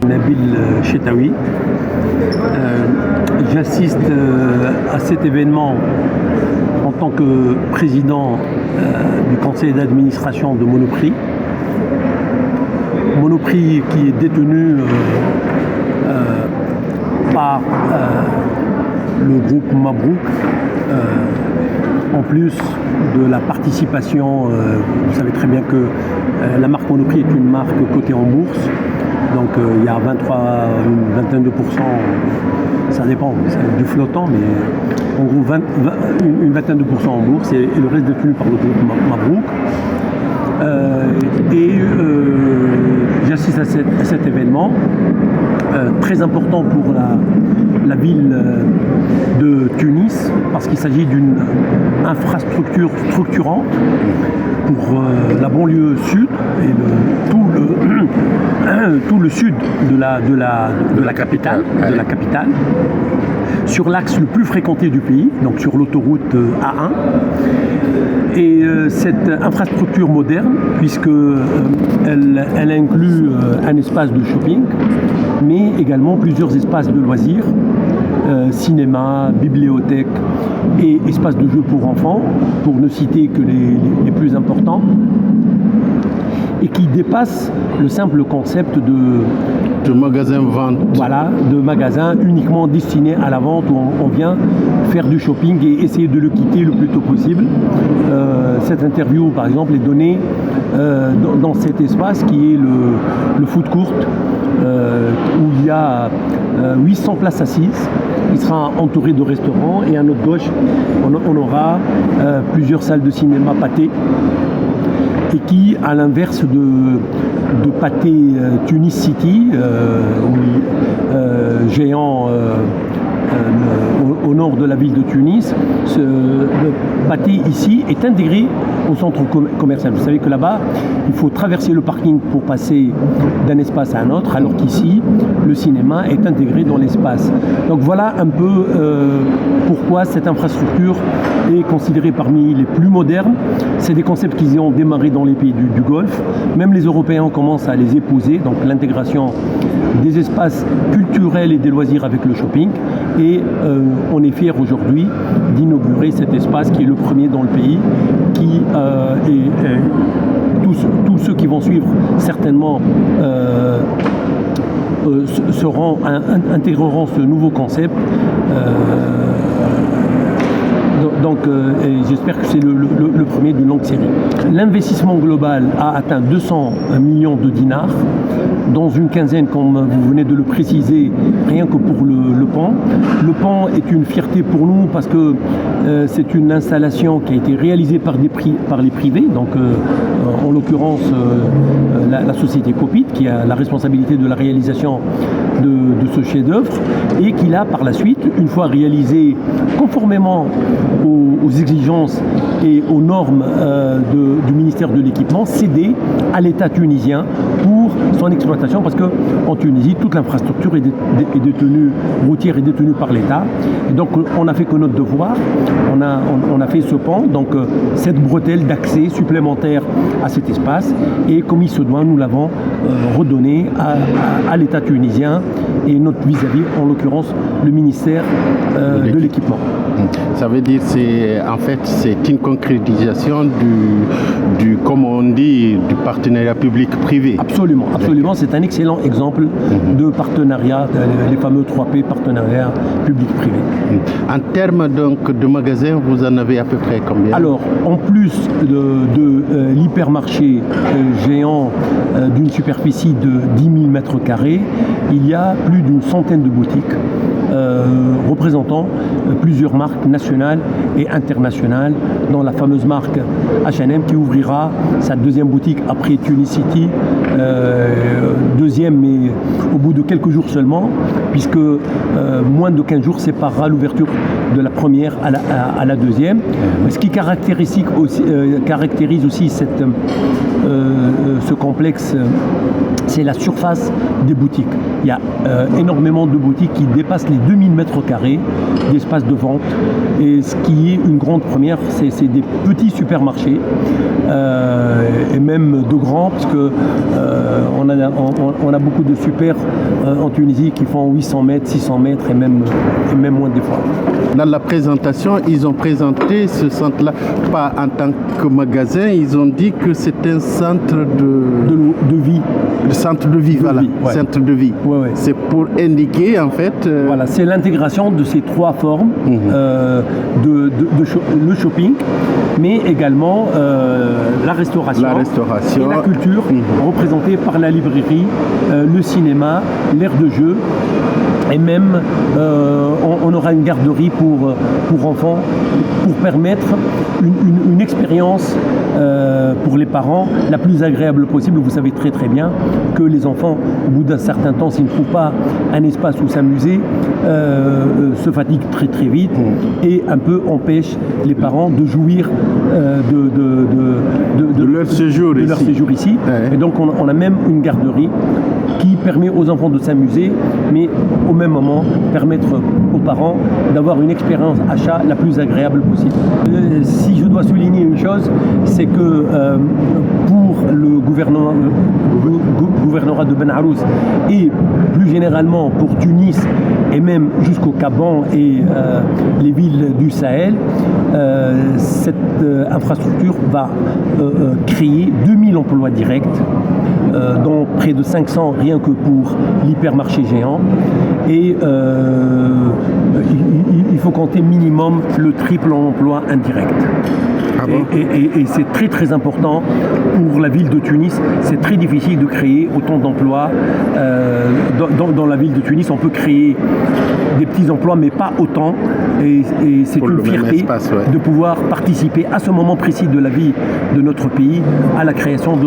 Nabil Chetaoui. J'assiste à cet événement en tant que président du conseil d'administration de Monoprix. Monoprix qui est détenu par le groupe Mabrouk, en plus de la participation, vous savez très bien que la marque Monoprix est une marque cotée en bourse, donc il y a 22%, ça dépend, c'est du flottant, mais en gros une 22% en bourse et le reste détenu par le groupe Mabrouk. J'assiste à cet événement très important pour la ville de Tunis parce qu'il s'agit d'une infrastructure structurante pour la banlieue sud et tout le sud de la capitale, sur l'axe le plus fréquenté du pays, donc sur l'autoroute A1. Et cette infrastructure moderne, puisqu'elle inclut un espace de shopping, mais également plusieurs espaces de loisirs, cinéma, bibliothèque et espaces de jeux pour enfants, pour ne citer que les plus importants, et qui dépasse le simple concept de magasin-vente. Voilà, de magasin uniquement destiné à la vente où on vient faire du shopping et essayer de le quitter le plus tôt possible. Cette interview, par exemple, est donnée dans cet espace qui est le food court, où il y a 800 places assises. Il sera entouré de restaurants et à notre gauche, on aura plusieurs salles de cinéma Pathé, et qui, à l'inverse de Pathé Tunis City, géant au nord de la ville de Tunis, Pathé ici est intégré au centre commercial. Vous savez que là-bas, il faut traverser le parking pour passer d'un espace à un autre, alors qu'ici, le cinéma est intégré dans l'espace. Donc voilà un peu pourquoi cette infrastructure est considérée parmi les plus modernes. C'est des concepts qui ont démarré dans les pays du Golfe. Même les Européens commencent à les épouser, donc l'intégration des espaces culturels et des loisirs avec le shopping. Et on est fiers aujourd'hui d'inaugurer cet espace qui est le premier dans le pays, qui tous ceux qui vont suivre certainement intégreront ce nouveau concept. Donc j'espère que c'est le premier d'une longue série. L'investissement global a atteint 200 millions de dinars, dans une quinzaine, comme vous venez de le préciser, rien que pour le pan. Le pan est une fierté pour nous parce que c'est une installation qui a été réalisée par les privés, donc en l'occurrence la société Copit, qui a la responsabilité de la réalisation de ce chef-d'œuvre, et qui l'a par la suite, une fois réalisé conformément aux exigences et aux normes du ministère de l'équipement, cédé à l'État tunisien pour son exploitation, parce qu'en Tunisie, toute l'infrastructure est détenue, routière est détenue par l'État. Et donc on a fait que notre devoir, on a fait ce pan, donc cette bretelle d'accès supplémentaire à cet espace, et comme il se doit, nous l'avons redonné à l'État tunisien et notre vis-à-vis, en l'occurrence le ministère de l'équipement. Ça veut dire c'est une concrétisation du comme on dit, du partenariat public-privé. Absolument, c'est un excellent exemple de partenariat, les fameux 3P, partenariat public-privé. En termes donc de magasins, vous en avez à peu près combien? Alors, en plus de l'hypermarché géant d'une superficie de 10 000 m², il y a plus d'une centaine de boutiques représentant plusieurs marques nationales et internationales, dont la fameuse marque H&M qui ouvrira sa deuxième boutique après Tunis-City, deuxième mais au bout de quelques jours seulement, puisque moins de 15 jours séparera l'ouverture de la première à la deuxième. Ce qui caractérise aussi ce complexe, c'est la surface des boutiques. Il y a énormément de boutiques qui dépassent les 2000 mètres carrés d'espace de vente. Et ce qui est une grande première, c'est des petits supermarchés et même de grands, parce que on a beaucoup de super en Tunisie qui font 800 mètres, 600 mètres et même moins des fois. Dans la présentation, ils ont présenté ce centre-là pas en tant que magasin, ils ont dit que c'est un centre de vie. Le centre de vie, voilà. Vie, ouais. Centre de vie. Ouais, ouais. C'est pour indiquer en fait. Voilà, c'est l'intégration de ces trois formes, le shopping, mais également la restauration et la culture, représentée par la librairie, le cinéma, l'aire de jeu. Et même, on aura une garderie pour enfants, pour permettre une expérience pour les parents la plus agréable possible. Vous savez très très bien que les enfants, au bout d'un certain temps, s'ils ne trouvent pas un espace où s'amuser, se fatiguent très très vite et un peu empêchent les parents de jouir de leur séjour ici. Ouais. Et donc on a même une garderie qui permet aux enfants de s'amuser, mais au même moment permettre aux parents d'avoir une expérience achat la plus agréable possible. Si je dois souligner une chose, c'est que pour le gouvernorat de Ben Arous et plus généralement pour Tunis et même jusqu'au Caban et les villes du Sahel, cette infrastructure va créer 2000 emplois directs, dont près de 500 rien que pour l'hypermarché géant. Et il faut compter minimum le triple emploi indirect. Ah bon? Et c'est très très important pour la ville de Tunis. C'est très difficile de créer autant d'emplois. Dans la ville de Tunis, on peut créer des petits emplois, mais pas autant. Et c'est une fierté de pouvoir participer à ce moment précis de la vie de notre pays à la création d'autres